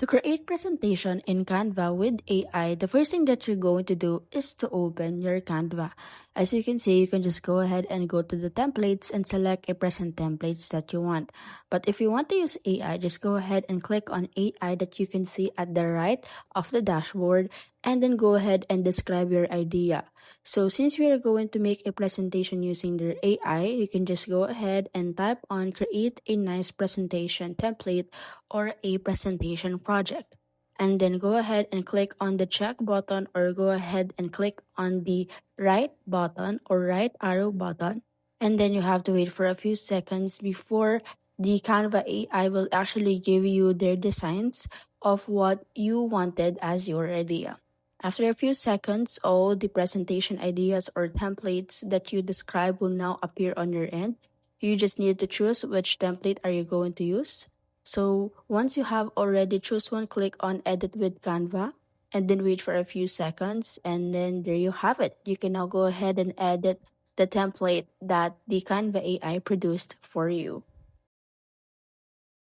To create presentation in Canva with AI, the first thing that you're going to do is to open your Canva. As you can see, you can just go ahead and go to the templates and select a present templates that you want. But if you want to use AI, just go ahead and click on AI that you can see at the right of the dashboard and then go ahead and describe your idea. So since we are going to make a presentation using the AI, you can just go ahead and type on create a nice presentation template or a presentation project. And then go ahead and click on the check button or go ahead and click on the right button or right arrow button. And then you have to wait for a few seconds before the Canva AI will actually give you their designs of what you wanted as your idea. After a few seconds, all the presentation ideas or templates that you describe will now appear on your end. You just need to choose which template are you going to use. So once you have already choose one, click on edit with Canva and then wait for a few seconds and then there you have it. You can now go ahead and edit the template that the Canva AI produced for you.